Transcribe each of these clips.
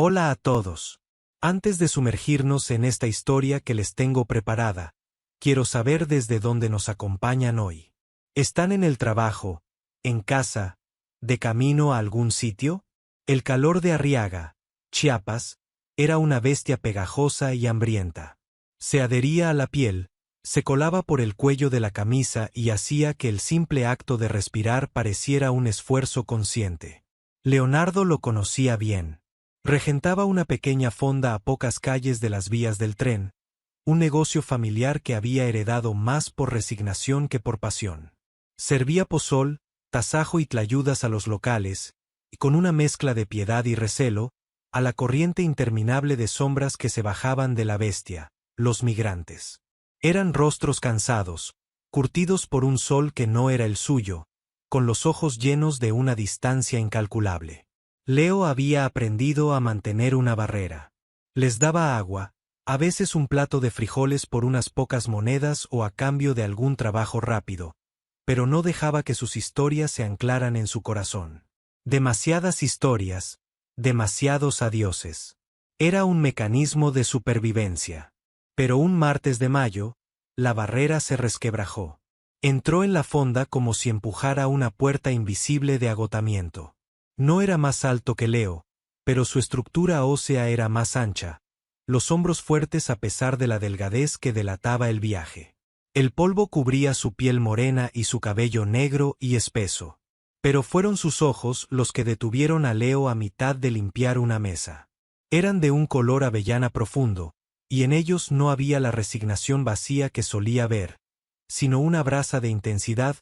Hola a todos. Antes de sumergirnos en esta historia que les tengo preparada, quiero saber desde dónde nos acompañan hoy. ¿Están en el trabajo, en casa, de camino a algún sitio? El calor de Arriaga, Chiapas, era una bestia pegajosa y hambrienta. Se adhería a la piel, se colaba por el cuello de la camisa y hacía que el simple acto de respirar pareciera un esfuerzo consciente. Leonardo lo conocía bien. Regentaba una pequeña fonda a pocas calles de las vías del tren, un negocio familiar que había heredado más por resignación que por pasión. Servía pozol, tasajo y tlayudas a los locales, y con una mezcla de piedad y recelo, a la corriente interminable de sombras que se bajaban de la bestia, los migrantes. Eran rostros cansados, curtidos por un sol que no era el suyo, con los ojos llenos de una distancia incalculable. Leo había aprendido a mantener una barrera. Les daba agua, a veces un plato de frijoles por unas pocas monedas o a cambio de algún trabajo rápido, pero no dejaba que sus historias se anclaran en su corazón. Demasiadas historias, demasiados adioses. Era un mecanismo de supervivencia. Pero un martes de mayo, la barrera se resquebrajó. Entró en la fonda como si empujara una puerta invisible de agotamiento. No era más alto que Leo, pero su estructura ósea era más ancha, los hombros fuertes a pesar de la delgadez que delataba el viaje. El polvo cubría su piel morena y su cabello negro y espeso. Pero fueron sus ojos los que detuvieron a Leo a mitad de limpiar una mesa. Eran de un color avellana profundo, y en ellos no había la resignación vacía que solía ver, sino una brasa de intensidad,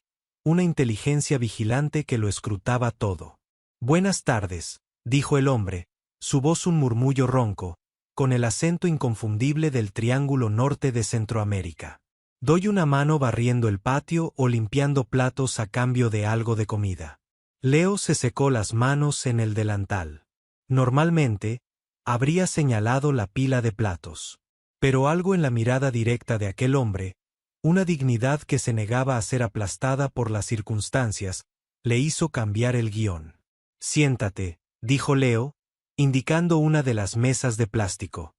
una inteligencia vigilante que lo escrutaba todo. «Buenas tardes», dijo el hombre, su voz un murmullo ronco, con el acento inconfundible del Triángulo Norte de Centroamérica. «¿Doy una mano barriendo el patio o limpiando platos a cambio de algo de comida?» Leo se secó las manos en el delantal. Normalmente, habría señalado la pila de platos. Pero algo en la mirada directa de aquel hombre, una dignidad que se negaba a ser aplastada por las circunstancias, le hizo cambiar el guión. «Siéntate», dijo Leo, indicando una de las mesas de plástico.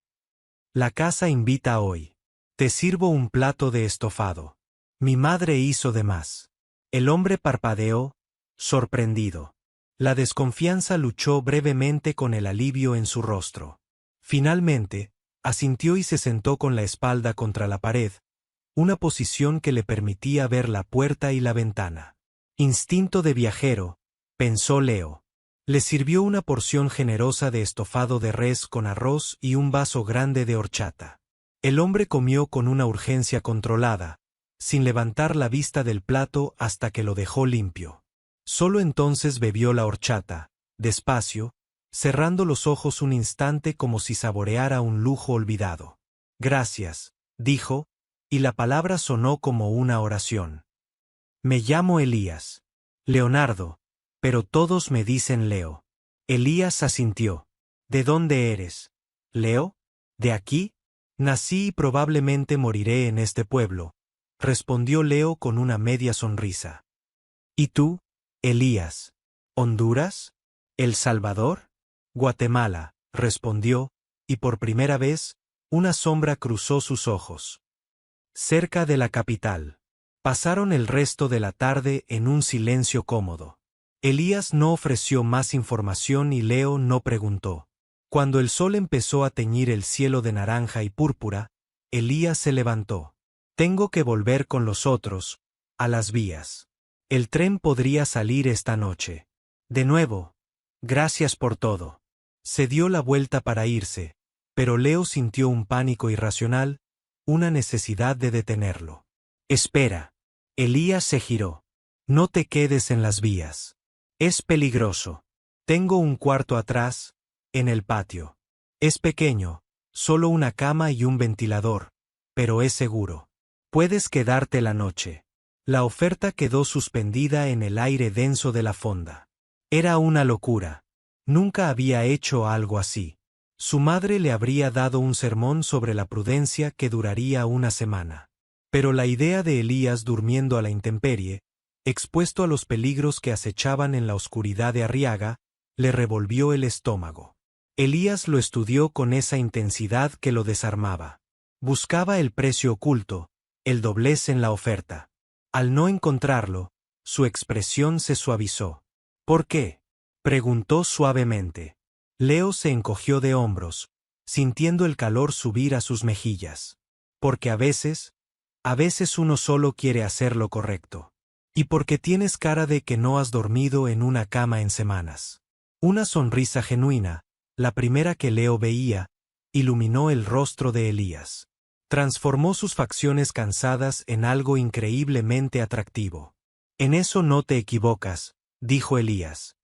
«La casa invita hoy. Te sirvo un plato de estofado. Mi madre hizo de más». El hombre parpadeó, sorprendido. La desconfianza luchó brevemente con el alivio en su rostro. Finalmente, asintió y se sentó con la espalda contra la pared, una posición que le permitía ver la puerta y la ventana. Instinto de viajero, pensó Leo. Le sirvió una porción generosa de estofado de res con arroz y un vaso grande de horchata. El hombre comió con una urgencia controlada, sin levantar la vista del plato hasta que lo dejó limpio. Solo entonces bebió la horchata, despacio, cerrando los ojos un instante como si saboreara un lujo olvidado. «Gracias», dijo, y la palabra sonó como una oración. «Me llamo Elías. Leonardo, pero todos me dicen Leo». Elías asintió. «¿De dónde eres?» «¿Leo? ¿De aquí?» «Nací y probablemente moriré en este pueblo», respondió Leo con una media sonrisa. «¿Y tú, Elías? ¿Honduras? ¿El Salvador?» «Guatemala», respondió, y por primera vez, una sombra cruzó sus ojos. Cerca de la capital. Pasaron el resto de la tarde en un silencio cómodo. Elías no ofreció más información y Leo no preguntó. Cuando el sol empezó a teñir el cielo de naranja y púrpura, Elías se levantó. «Tengo que volver con los otros, a las vías. El tren podría salir esta noche. De nuevo, gracias por todo». Se dio la vuelta para irse, pero Leo sintió un pánico irracional, una necesidad de detenerlo. «Espera». Elías se giró. «No te quedes en las vías. Es peligroso. Tengo un cuarto atrás, en el patio. Es pequeño, solo una cama y un ventilador, pero es seguro. Puedes quedarte la noche». La oferta quedó suspendida en el aire denso de la fonda. Era una locura. Nunca había hecho algo así. Su madre le habría dado un sermón sobre la prudencia que duraría una semana. Pero la idea de Elías durmiendo a la intemperie, expuesto a los peligros que acechaban en la oscuridad de Arriaga, le revolvió el estómago. Elías lo estudió con esa intensidad que lo desarmaba. Buscaba el precio oculto, el doblez en la oferta. Al no encontrarlo, su expresión se suavizó. ¿Por qué?, preguntó suavemente. Leo se encogió de hombros, sintiendo el calor subir a sus mejillas. Porque a veces uno solo quiere hacer lo correcto. Y porque tienes cara de que no has dormido en una cama en semanas. Una sonrisa genuina, la primera que Leo veía, iluminó el rostro de Elías. Transformó sus facciones cansadas en algo increíblemente atractivo. En eso no te equivocas, dijo Elías.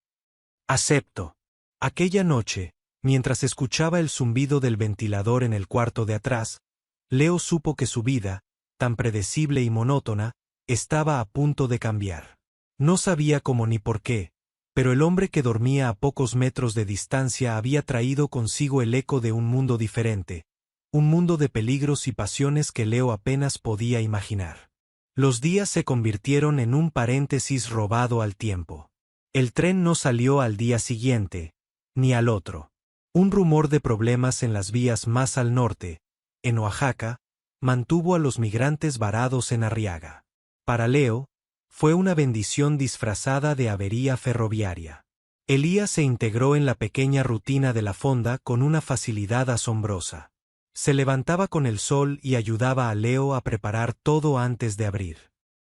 Acepto. Aquella noche, mientras escuchaba el zumbido del ventilador en el cuarto de atrás, Leo supo que su vida, tan predecible y monótona, estaba a punto de cambiar. No sabía cómo ni por qué, pero el hombre que dormía a pocos metros de distancia había traído consigo el eco de un mundo diferente, un mundo de peligros y pasiones que Leo apenas podía imaginar. Los días se convirtieron en un paréntesis robado al tiempo. El tren no salió al día siguiente, ni al otro. Un rumor de problemas en las vías más al norte, en Oaxaca, mantuvo a los migrantes varados en Arriaga. Para Leo, fue una bendición disfrazada de avería ferroviaria. Elías se integró en la pequeña rutina de la fonda con una facilidad asombrosa. Se levantaba con el sol y ayudaba a Leo a preparar todo antes de abrir.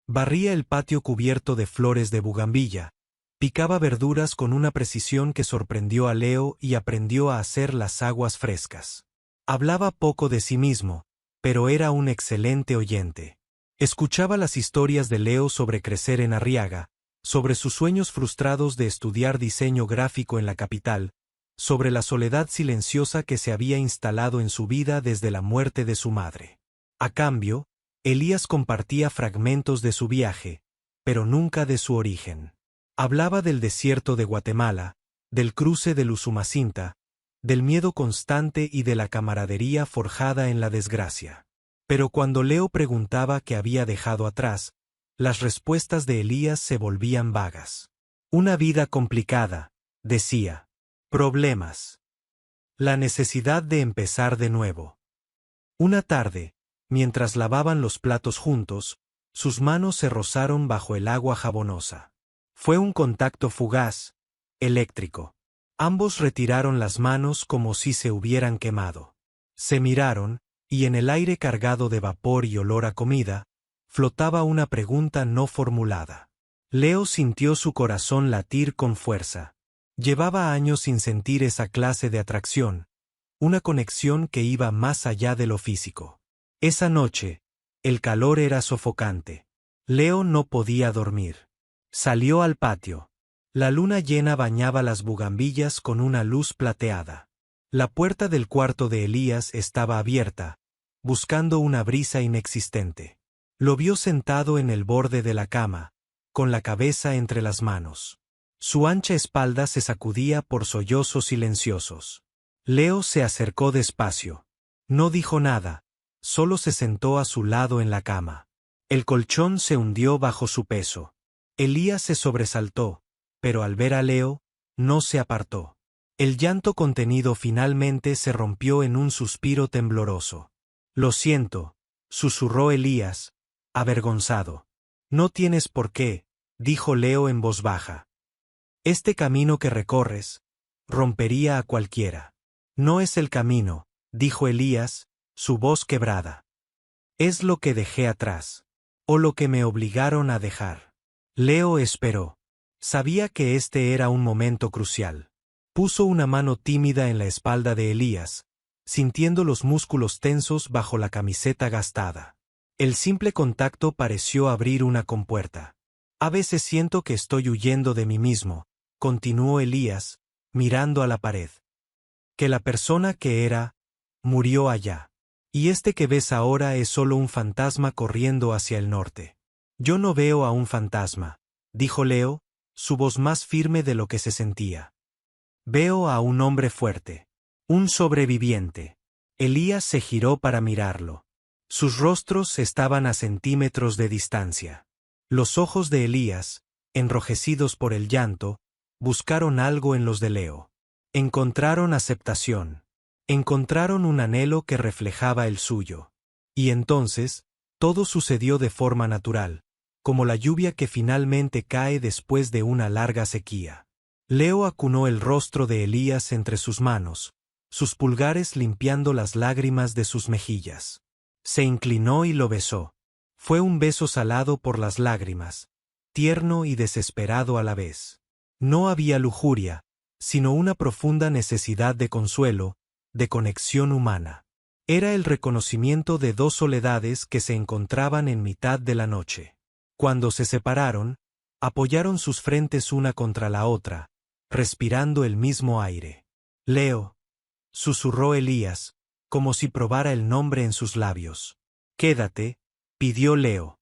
Barría el patio cubierto de flores de bugambilla, picaba verduras con una precisión que sorprendió a Leo y aprendió a hacer las aguas frescas. Hablaba poco de sí mismo, pero era un excelente oyente. Escuchaba las historias de Leo sobre crecer en Arriaga, sobre sus sueños frustrados de estudiar diseño gráfico en la capital, sobre la soledad silenciosa que se había instalado en su vida desde la muerte de su madre. A cambio, Elías compartía fragmentos de su viaje, pero nunca de su origen. Hablaba del desierto de Guatemala, del cruce del Usumacinta, del miedo constante y de la camaradería forjada en la desgracia. Pero cuando Leo preguntaba qué había dejado atrás, las respuestas de Elías se volvían vagas. Una vida complicada, decía. Problemas. La necesidad de empezar de nuevo. Una tarde, mientras lavaban los platos juntos, sus manos se rozaron bajo el agua jabonosa. Fue un contacto fugaz, eléctrico. Ambos retiraron las manos como si se hubieran quemado. Se miraron, y en el aire cargado de vapor y olor a comida, flotaba una pregunta no formulada. Leo sintió su corazón latir con fuerza. Llevaba años sin sentir esa clase de atracción, una conexión que iba más allá de lo físico. Esa noche, el calor era sofocante. Leo no podía dormir. Salió al patio. La luna llena bañaba las bugambillas con una luz plateada. La puerta del cuarto de Elías estaba abierta, buscando una brisa inexistente. Lo vio sentado en el borde de la cama, con la cabeza entre las manos. Su ancha espalda se sacudía por sollozos silenciosos. Leo se acercó despacio. No dijo nada, solo se sentó a su lado en la cama. El colchón se hundió bajo su peso. Elías se sobresaltó, pero al ver a Leo, no se apartó. El llanto contenido finalmente se rompió en un suspiro tembloroso. Lo siento, susurró Elías, avergonzado. No tienes por qué, dijo Leo en voz baja. Este camino que recorres, rompería a cualquiera. No es el camino, dijo Elías, su voz quebrada. Es lo que dejé atrás, o lo que me obligaron a dejar. Leo esperó. Sabía que este era un momento crucial. Puso una mano tímida en la espalda de Elías, sintiendo los músculos tensos bajo la camiseta gastada. El simple contacto pareció abrir una compuerta. A veces siento que estoy huyendo de mí mismo, continuó Elías, mirando a la pared. Que la persona que era, murió allá. Y este que ves ahora es solo un fantasma corriendo hacia el norte. Yo no veo a un fantasma, dijo Leo, su voz más firme de lo que se sentía. Veo a un hombre fuerte. Un sobreviviente. Elías se giró para mirarlo. Sus rostros estaban a centímetros de distancia. Los ojos de Elías, enrojecidos por el llanto, buscaron algo en los de Leo. Encontraron aceptación. Encontraron un anhelo que reflejaba el suyo. Y entonces, todo sucedió de forma natural, como la lluvia que finalmente cae después de una larga sequía. Leo acunó el rostro de Elías entre sus manos, sus pulgares limpiando las lágrimas de sus mejillas. Se inclinó y lo besó. Fue un beso salado por las lágrimas, tierno y desesperado a la vez. No había lujuria, sino una profunda necesidad de consuelo, de conexión humana. Era el reconocimiento de dos soledades que se encontraban en mitad de la noche. Cuando se separaron, apoyaron sus frentes una contra la otra, respirando el mismo aire. Leo, susurró Elías, como si probara el nombre en sus labios. Quédate, pidió Leo.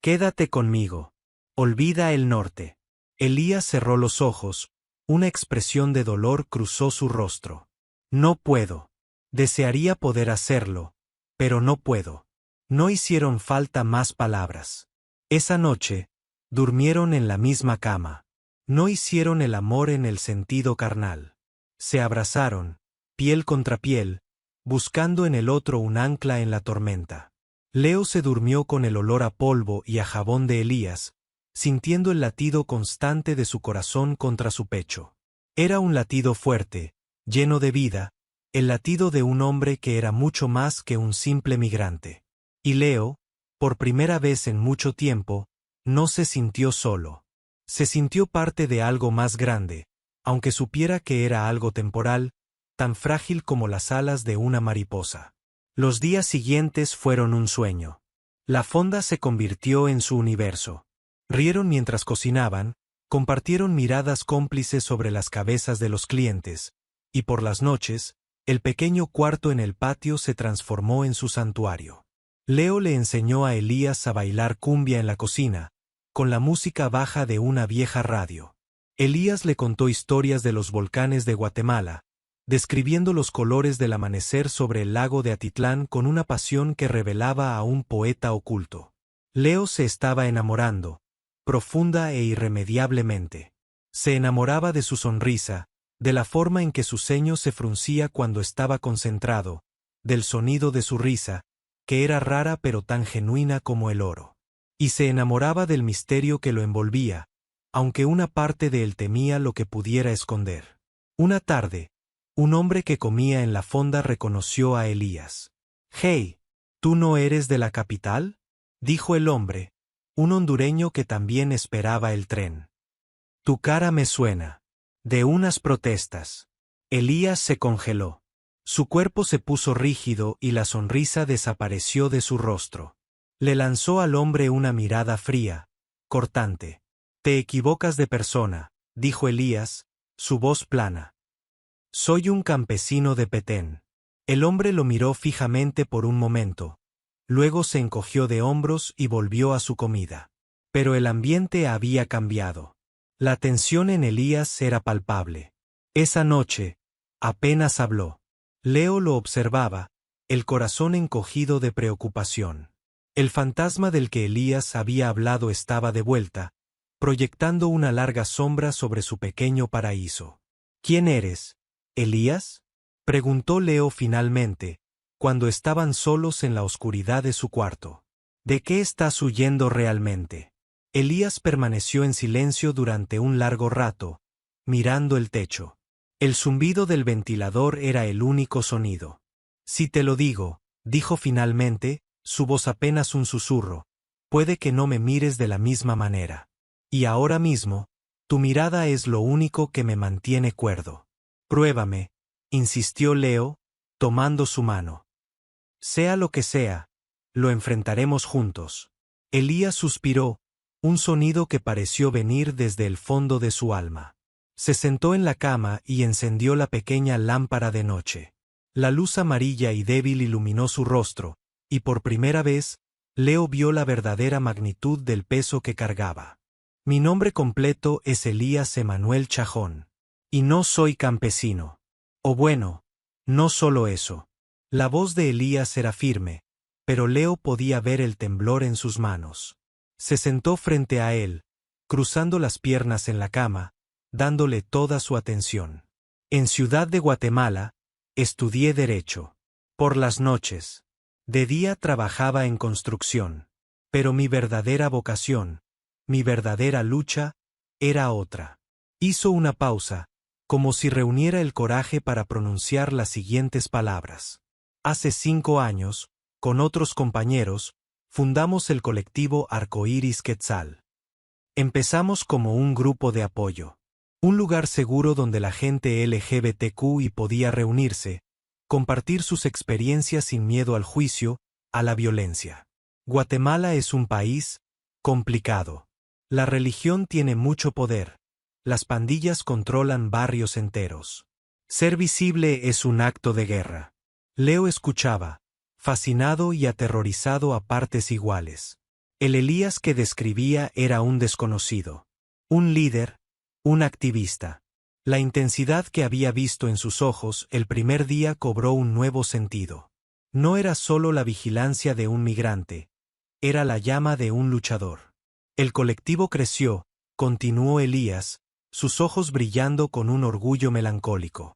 Quédate conmigo. Olvida el norte. Elías cerró los ojos, una expresión de dolor cruzó su rostro. No puedo. Desearía poder hacerlo, pero no puedo. No hicieron falta más palabras. Esa noche, durmieron en la misma cama. No hicieron el amor en el sentido carnal. Se abrazaron, piel contra piel, buscando en el otro un ancla en la tormenta. Leo se durmió con el olor a polvo y a jabón de Elías, sintiendo el latido constante de su corazón contra su pecho. Era un latido fuerte, lleno de vida, el latido de un hombre que era mucho más que un simple migrante. Y Leo, por primera vez en mucho tiempo, no se sintió solo. Se sintió parte de algo más grande, aunque supiera que era algo temporal, tan frágil como las alas de una mariposa. Los días siguientes fueron un sueño. La fonda se convirtió en su universo. Rieron mientras cocinaban, compartieron miradas cómplices sobre las cabezas de los clientes, y por las noches, el pequeño cuarto en el patio se transformó en su santuario. Leo le enseñó a Elías a bailar cumbia en la cocina, con la música baja de una vieja radio. Elías le contó historias de los volcanes de Guatemala, describiendo los colores del amanecer sobre el lago de Atitlán con una pasión que revelaba a un poeta oculto. Leo se estaba enamorando, profunda e irremediablemente. Se enamoraba de su sonrisa, de la forma en que su ceño se fruncía cuando estaba concentrado, del sonido de su risa, que era rara pero tan genuina como el oro. Y se enamoraba del misterio que lo envolvía, aunque una parte de él temía lo que pudiera esconder. Una tarde, un hombre que comía en la fonda reconoció a Elías. «Hey, ¿tú no eres de la capital?», dijo el hombre, un hondureño que también esperaba el tren. «Tu cara me suena. De unas protestas». Elías se congeló. Su cuerpo se puso rígido y la sonrisa desapareció de su rostro. Le lanzó al hombre una mirada fría, cortante. «Te equivocas de persona», dijo Elías, su voz plana. «Soy un campesino de Petén». El hombre lo miró fijamente por un momento. Luego se encogió de hombros y volvió a su comida. Pero el ambiente había cambiado. La tensión en Elías era palpable. Esa noche, apenas habló. Leo lo observaba, el corazón encogido de preocupación. El fantasma del que Elías había hablado estaba de vuelta, proyectando una larga sombra sobre su pequeño paraíso. «¿Quién eres, Elías?», preguntó Leo finalmente, cuando estaban solos en la oscuridad de su cuarto. «¿De qué estás huyendo realmente?». Elías permaneció en silencio durante un largo rato, mirando el techo. El zumbido del ventilador era el único sonido. «Si te lo digo», dijo finalmente, su voz apenas un susurro, «puede que no me mires de la misma manera. Y ahora mismo, tu mirada es lo único que me mantiene cuerdo». «Pruébame», insistió Leo, tomando su mano. «Sea lo que sea, lo enfrentaremos juntos». Elías suspiró, un sonido que pareció venir desde el fondo de su alma. Se sentó en la cama y encendió la pequeña lámpara de noche. La luz amarilla y débil iluminó su rostro, y por primera vez, Leo vio la verdadera magnitud del peso que cargaba. «Mi nombre completo es Elías Emanuel Chajón. Y no soy campesino. O bueno, no solo eso». La voz de Elías era firme, pero Leo podía ver el temblor en sus manos. Se sentó frente a él, cruzando las piernas en la cama, dándole toda su atención. En Ciudad de Guatemala, estudié Derecho. Por las noches. De día trabajaba en construcción. Pero mi verdadera vocación, mi verdadera lucha, era otra. Hizo una pausa, como si reuniera el coraje para pronunciar las siguientes palabras. Hace 5 años, con otros compañeros, fundamos el colectivo Arcoíris Quetzal. Empezamos como un grupo de apoyo. Un lugar seguro donde la gente LGBTQI podía reunirse, compartir sus experiencias sin miedo al juicio, a la violencia. Guatemala es un país complicado. La religión tiene mucho poder. Las pandillas controlan barrios enteros. Ser visible es un acto de guerra. Leo escuchaba, fascinado y aterrorizado a partes iguales. El Elías que describía era un desconocido. Un líder, un activista. La intensidad que había visto en sus ojos el primer día cobró un nuevo sentido. No era solo la vigilancia de un migrante, era la llama de un luchador. El colectivo creció, continuó Elías, sus ojos brillando con un orgullo melancólico.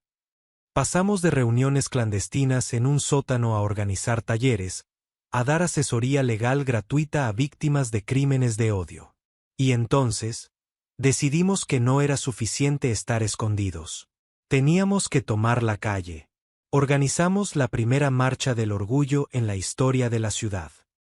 Pasamos de reuniones clandestinas en un sótano a organizar talleres, a dar asesoría legal gratuita a víctimas de crímenes de odio. Y entonces, decidimos que no era suficiente estar escondidos. Teníamos que tomar la calle. Organizamos la primera marcha del orgullo en la historia de la ciudad.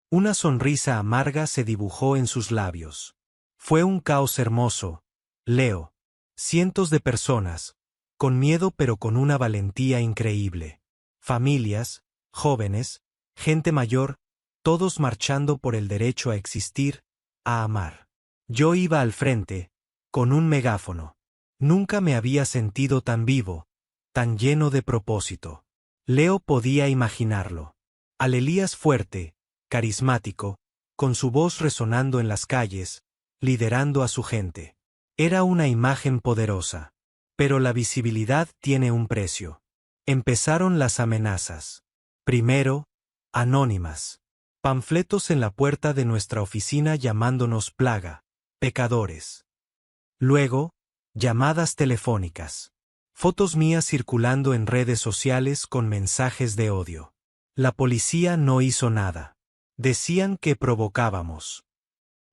Una sonrisa amarga se dibujó en sus labios. Fue un caos hermoso, Leo. Cientos de personas, con miedo pero con una valentía increíble. Familias, jóvenes, gente mayor, todos marchando por el derecho a existir, a amar. Yo iba al frente, con un megáfono. Nunca me había sentido tan vivo, tan lleno de propósito. Leo podía imaginarlo. Al Elías fuerte, carismático, con su voz resonando en las calles, liderando a su gente. Era una imagen poderosa. Pero la visibilidad tiene un precio. Empezaron las amenazas. Primero, anónimas. Panfletos en la puerta de nuestra oficina llamándonos plaga, pecadores. Luego, llamadas telefónicas. Fotos mías circulando en redes sociales con mensajes de odio. La policía no hizo nada. Decían que provocábamos.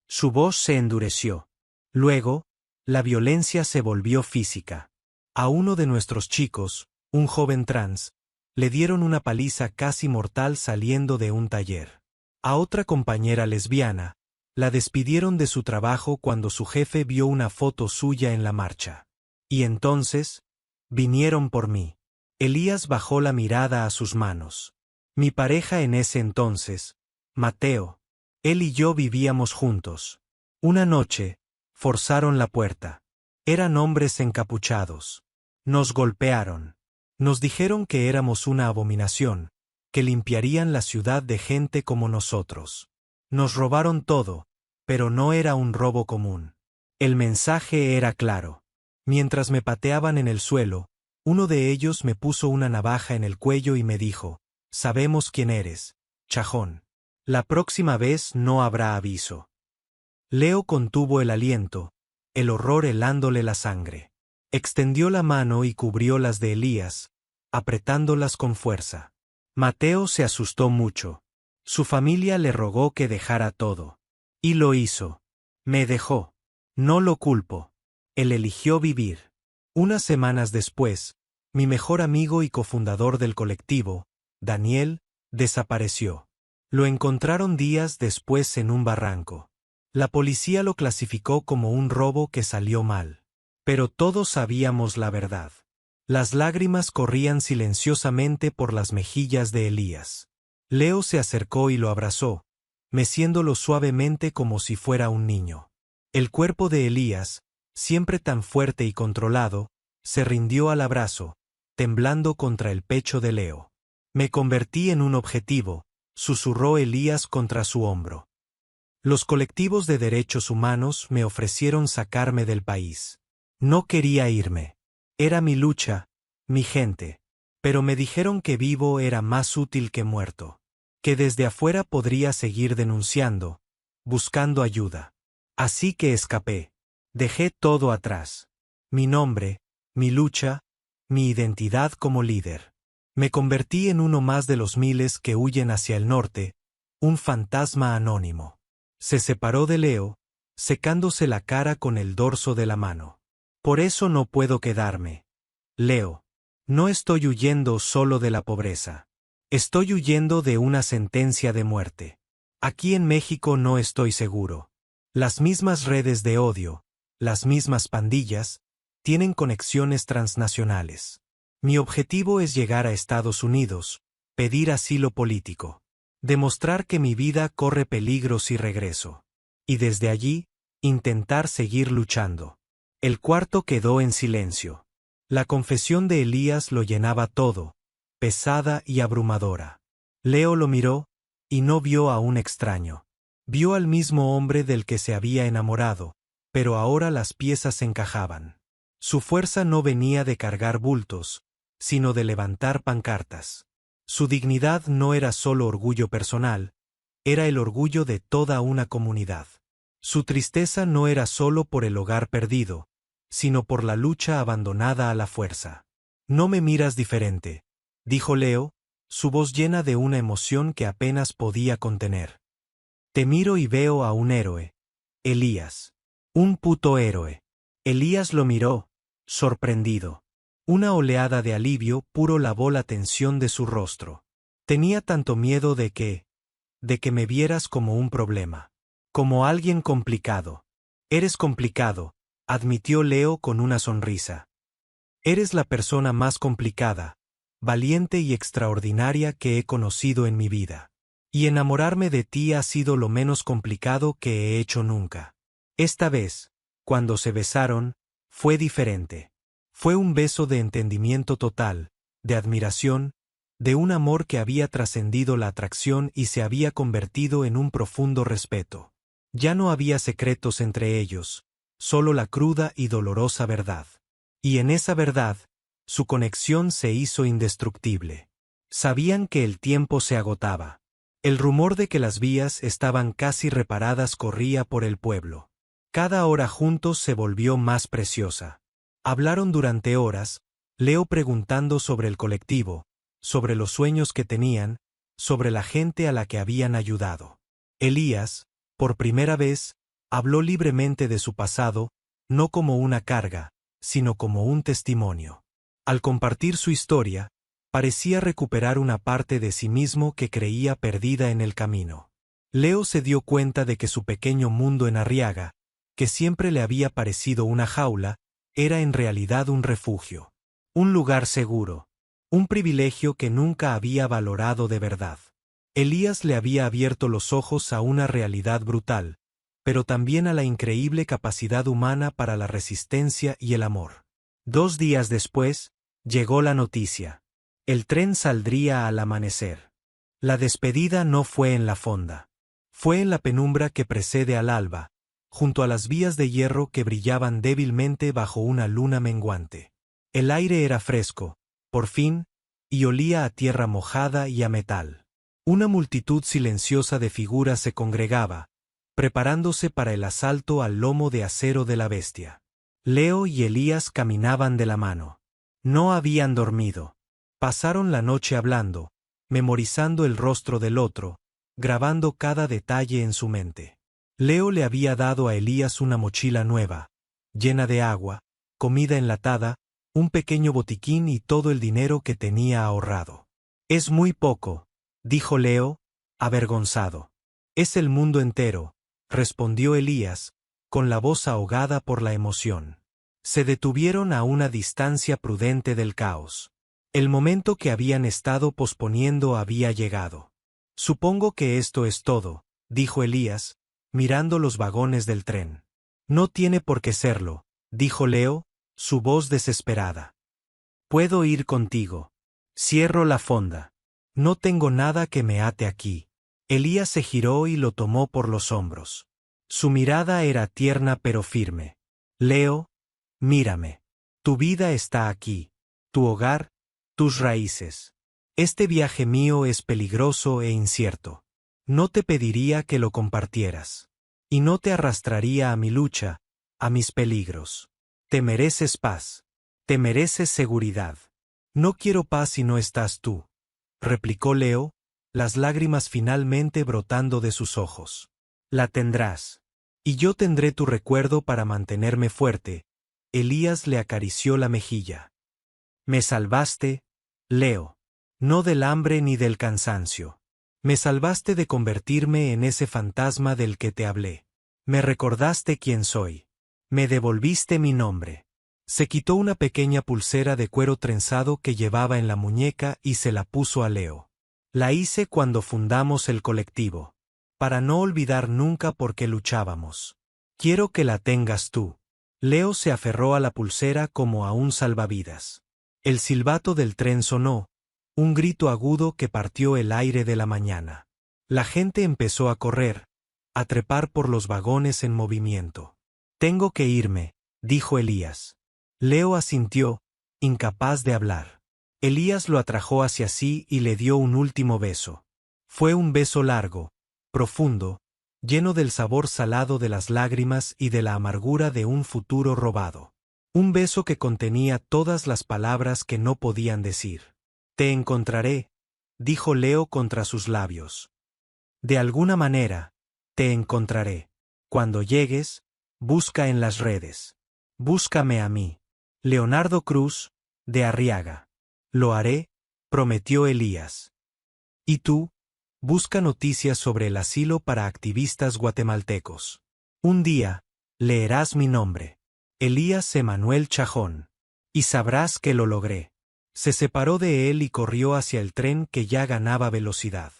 Su voz se endureció. Luego, la violencia se volvió física. A uno de nuestros chicos, un joven trans, le dieron una paliza casi mortal saliendo de un taller. A otra compañera lesbiana, la despidieron de su trabajo cuando su jefe vio una foto suya en la marcha. Y entonces, vinieron por mí. Elías bajó la mirada a sus manos. Mi pareja en ese entonces, Mateo, él y yo vivíamos juntos. Una noche, forzaron la puerta. Eran hombres encapuchados. Nos golpearon. Nos dijeron que éramos una abominación, que limpiarían la ciudad de gente como nosotros. Nos robaron todo, pero no era un robo común. El mensaje era claro. Mientras me pateaban en el suelo, uno de ellos me puso una navaja en el cuello y me dijo, «Sabemos quién eres, chajón. La próxima vez no habrá aviso». Leo contuvo el aliento, el horror helándole la sangre. Extendió la mano y cubrió las de Elías, apretándolas con fuerza. Mateo se asustó mucho. Su familia le rogó que dejara todo. Y lo hizo. Me dejó. No lo culpo. Él eligió vivir. Unas semanas después, mi mejor amigo y cofundador del colectivo, Daniel, desapareció. Lo encontraron días después en un barranco. La policía lo clasificó como un robo que salió mal. Pero todos sabíamos la verdad. Las lágrimas corrían silenciosamente por las mejillas de Elías. Leo se acercó y lo abrazó, meciéndolo suavemente como si fuera un niño. El cuerpo de Elías, siempre tan fuerte y controlado, se rindió al abrazo, temblando contra el pecho de Leo. Me convertí en un objetivo, susurró Elías contra su hombro. Los colectivos de derechos humanos me ofrecieron sacarme del país. No quería irme. Era mi lucha, mi gente. Pero me dijeron que vivo era más útil que muerto. Que desde afuera podría seguir denunciando, buscando ayuda. Así que escapé. Dejé todo atrás. Mi nombre, mi lucha, mi identidad como líder. Me convertí en uno más de los miles que huyen hacia el norte, un fantasma anónimo. Se separó de Leo, secándose la cara con el dorso de la mano. Por eso no puedo quedarme. Leo. No estoy huyendo solo de la pobreza. Estoy huyendo de una sentencia de muerte. Aquí en México no estoy seguro. Las mismas redes de odio, las mismas pandillas, tienen conexiones transnacionales. Mi objetivo es llegar a Estados Unidos, pedir asilo político, demostrar que mi vida corre peligro si regreso. Y desde allí, intentar seguir luchando. El cuarto quedó en silencio. La confesión de Elías lo llenaba todo, pesada y abrumadora. Leo lo miró, y no vio a un extraño. Vio al mismo hombre del que se había enamorado, pero ahora las piezas encajaban. Su fuerza no venía de cargar bultos, sino de levantar pancartas. Su dignidad no era solo orgullo personal, era el orgullo de toda una comunidad. Su tristeza no era solo por el hogar perdido, sino por la lucha abandonada a la fuerza. No me miras diferente, dijo Leo, su voz llena de una emoción que apenas podía contener. Te miro y veo a un héroe, Elías. Un puto héroe. Elías lo miró, sorprendido. Una oleada de alivio puro lavó la tensión de su rostro. Tenía tanto miedo de que me vieras como un problema. Como alguien complicado. Eres complicado, admitió Leo con una sonrisa. Eres la persona más complicada, valiente y extraordinaria que he conocido en mi vida. Y enamorarme de ti ha sido lo menos complicado que he hecho nunca. Esta vez, cuando se besaron, fue diferente. Fue un beso de entendimiento total, de admiración, de un amor que había trascendido la atracción y se había convertido en un profundo respeto. Ya no había secretos entre ellos, solo la cruda y dolorosa verdad. Y en esa verdad, su conexión se hizo indestructible. Sabían que el tiempo se agotaba. El rumor de que las vías estaban casi reparadas corría por el pueblo. Cada hora juntos se volvió más preciosa. Hablaron durante horas, Leo preguntando sobre el colectivo, sobre los sueños que tenían, sobre la gente a la que habían ayudado. Elías, por primera vez, habló libremente de su pasado, no como una carga, sino como un testimonio. Al compartir su historia, parecía recuperar una parte de sí mismo que creía perdida en el camino. Leo se dio cuenta de que su pequeño mundo en Arriaga, que siempre le había parecido una jaula, era en realidad un refugio. Un lugar seguro. Un privilegio que nunca había valorado de verdad. Elías le había abierto los ojos a una realidad brutal, pero también a la increíble capacidad humana para la resistencia y el amor. 2 días después, llegó la noticia. El tren saldría al amanecer. La despedida no fue en la fonda. Fue en la penumbra que precede al alba, junto a las vías de hierro que brillaban débilmente bajo una luna menguante. El aire era fresco, por fin, y olía a tierra mojada y a metal. Una multitud silenciosa de figuras se congregaba, preparándose para el asalto al lomo de acero de la bestia. Leo y Elías caminaban de la mano. No habían dormido. Pasaron la noche hablando, memorizando el rostro del otro, grabando cada detalle en su mente. Leo le había dado a Elías una mochila nueva, llena de agua, comida enlatada, un pequeño botiquín y todo el dinero que tenía ahorrado. Es muy poco, dijo Leo, avergonzado. Es el mundo entero, respondió Elías, con la voz ahogada por la emoción. Se detuvieron a una distancia prudente del caos. El momento que habían estado posponiendo había llegado. Supongo que esto es todo, dijo Elías, mirando los vagones del tren. No tiene por qué serlo, dijo Leo, su voz desesperada. Puedo ir contigo. Cierro la fonda. No tengo nada que me ate aquí. Elías se giró y lo tomó por los hombros. Su mirada era tierna pero firme. Leo, mírame. Tu vida está aquí. Tu hogar, tus raíces. Este viaje mío es peligroso e incierto. No te pediría que lo compartieras. Y no te arrastraría a mi lucha, a mis peligros. Te mereces paz. Te mereces seguridad. No quiero paz si no estás tú, replicó Leo, las lágrimas finalmente brotando de sus ojos. La tendrás. Y yo tendré tu recuerdo para mantenerme fuerte. Elías le acarició la mejilla. Me salvaste, Leo. No del hambre ni del cansancio. Me salvaste de convertirme en ese fantasma del que te hablé. Me recordaste quién soy. Me devolviste mi nombre. Se quitó una pequeña pulsera de cuero trenzado que llevaba en la muñeca y se la puso a Leo. La hice cuando fundamos el colectivo. Para no olvidar nunca por qué luchábamos. Quiero que la tengas tú. Leo se aferró a la pulsera como a un salvavidas. El silbato del tren sonó, un grito agudo que partió el aire de la mañana. La gente empezó a correr, a trepar por los vagones en movimiento. Tengo que irme, dijo Elías. Leo asintió, incapaz de hablar. Elías lo atrajo hacia sí y le dio un último beso. Fue un beso largo, profundo, lleno del sabor salado de las lágrimas y de la amargura de un futuro robado. Un beso que contenía todas las palabras que no podían decir. Te encontraré, dijo Leo contra sus labios. De alguna manera, te encontraré. Cuando llegues, busca en las redes. Búscame a mí. Leonardo Cruz, de Arriaga. Lo haré, prometió Elías. ¿Y tú? Busca noticias sobre el asilo para activistas guatemaltecos. Un día, leerás mi nombre. Elías Emanuel Chajón. Y sabrás que lo logré. Se separó de él y corrió hacia el tren que ya ganaba velocidad.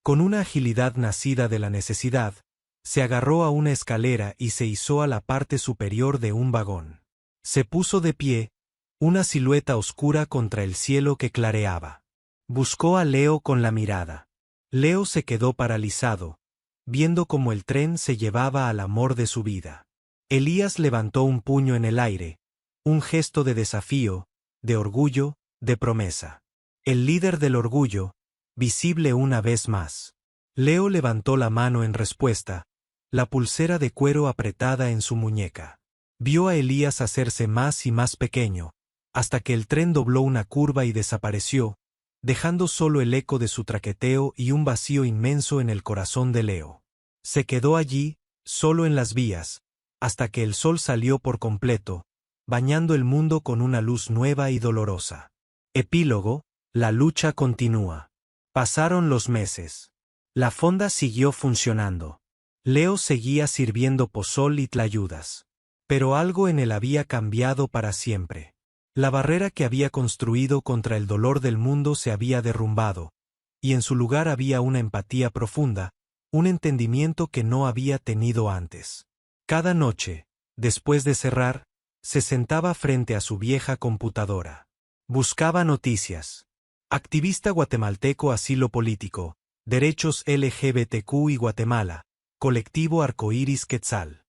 Con una agilidad nacida de la necesidad, se agarró a una escalera y se izó a la parte superior de un vagón. Se puso de pie, una silueta oscura contra el cielo que clareaba. Buscó a Leo con la mirada. Leo se quedó paralizado, viendo cómo el tren se llevaba al amor de su vida. Elías levantó un puño en el aire, un gesto de desafío, de orgullo, de promesa. El líder del orgullo, visible una vez más. Leo levantó la mano en respuesta, la pulsera de cuero apretada en su muñeca. Vio a Elías hacerse más y más pequeño, hasta que el tren dobló una curva y desapareció, dejando solo el eco de su traqueteo y un vacío inmenso en el corazón de Leo. Se quedó allí, solo en las vías, hasta que el sol salió por completo, bañando el mundo con una luz nueva y dolorosa. Epílogo, la lucha continúa. Pasaron los meses. La fonda siguió funcionando. Leo seguía sirviendo pozol y tlayudas. Pero algo en él había cambiado para siempre. La barrera que había construido contra el dolor del mundo se había derrumbado, y en su lugar había una empatía profunda, un entendimiento que no había tenido antes. Cada noche, después de cerrar, se sentaba frente a su vieja computadora. Buscaba noticias. Activista guatemalteco asilo político, derechos LGBTQ y Guatemala, colectivo Arcoíris Quetzal.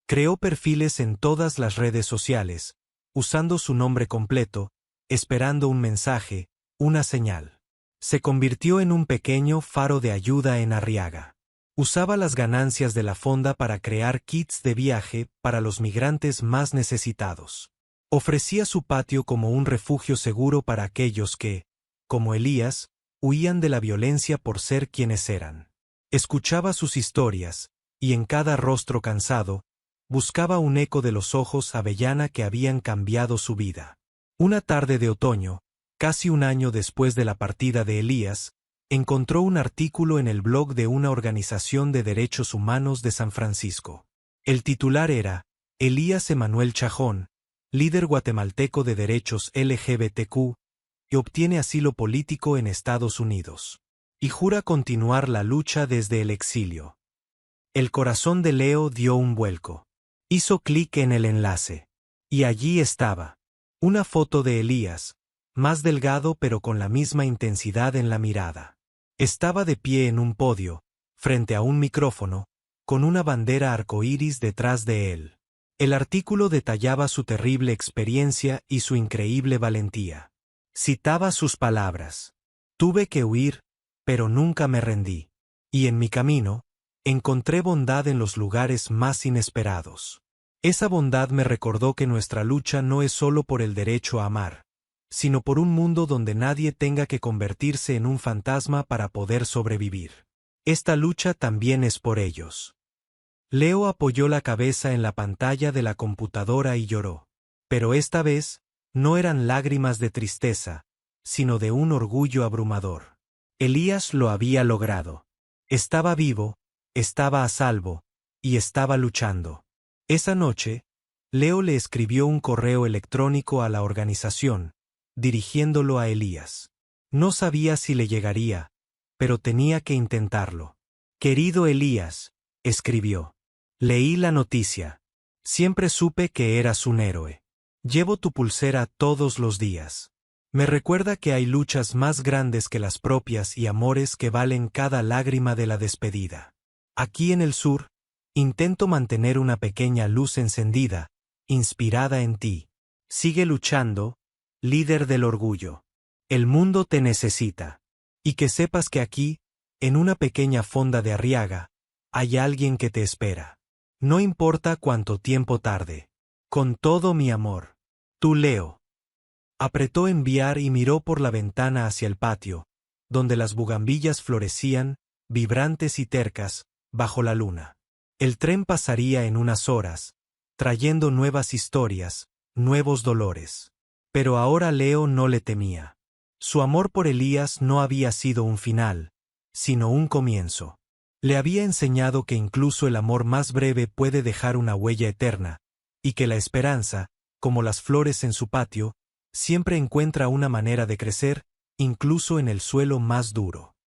Creó perfiles en todas las redes sociales, usando su nombre completo, esperando un mensaje, una señal. Se convirtió en un pequeño faro de ayuda en Arriaga. Usaba las ganancias de la fonda para crear kits de viaje para los migrantes más necesitados. Ofrecía su patio como un refugio seguro para aquellos que, como Elías, huían de la violencia por ser quienes eran. Escuchaba sus historias, y en cada rostro cansado, buscaba un eco de los ojos avellana que habían cambiado su vida. Una tarde de otoño, casi un año después de la partida de Elías, encontró un artículo en el blog de una organización de derechos humanos de San Francisco. El titular era, Elías Emanuel Chajón, líder guatemalteco de derechos LGBTQ, y obtiene asilo político en Estados Unidos. Y jura continuar la lucha desde el exilio. El corazón de Leo dio un vuelco. Hizo clic en el enlace. Y allí estaba. Una foto de Elías, más delgado pero con la misma intensidad en la mirada. Estaba de pie en un podio, frente a un micrófono, con una bandera arcoíris detrás de él. El artículo detallaba su terrible experiencia y su increíble valentía. Citaba sus palabras. Tuve que huir, pero nunca me rendí. Y en mi camino, encontré bondad en los lugares más inesperados. Esa bondad me recordó que nuestra lucha no es solo por el derecho a amar, sino por un mundo donde nadie tenga que convertirse en un fantasma para poder sobrevivir. Esta lucha también es por ellos. Leo apoyó la cabeza en la pantalla de la computadora y lloró. Pero esta vez, no eran lágrimas de tristeza, sino de un orgullo abrumador. Elías lo había logrado. Estaba vivo, estaba a salvo, y estaba luchando. Esa noche, Leo le escribió un correo electrónico a la organización, dirigiéndolo a Elías. No sabía si le llegaría, pero tenía que intentarlo. Querido Elías, escribió. Leí la noticia. Siempre supe que eras un héroe. Llevo tu pulsera todos los días. Me recuerda que hay luchas más grandes que las propias y amores que valen cada lágrima de la despedida. Aquí en el sur, intento mantener una pequeña luz encendida, inspirada en ti. Sigue luchando, líder del orgullo. El mundo te necesita. Y que sepas que aquí, en una pequeña fonda de Arriaga, hay alguien que te espera. No importa cuánto tiempo tarde. Con todo mi amor. Tú, Leo. Apretó enviar y miró por la ventana hacia el patio, donde las bugambillas florecían, vibrantes y tercas, bajo la luna. El tren pasaría en unas horas, trayendo nuevas historias, nuevos dolores. Pero ahora Leo no le temía. Su amor por Elías no había sido un final, sino un comienzo. Le había enseñado que incluso el amor más breve puede dejar una huella eterna, y que la esperanza, como las flores en su patio, siempre encuentra una manera de crecer, incluso en el suelo más duro.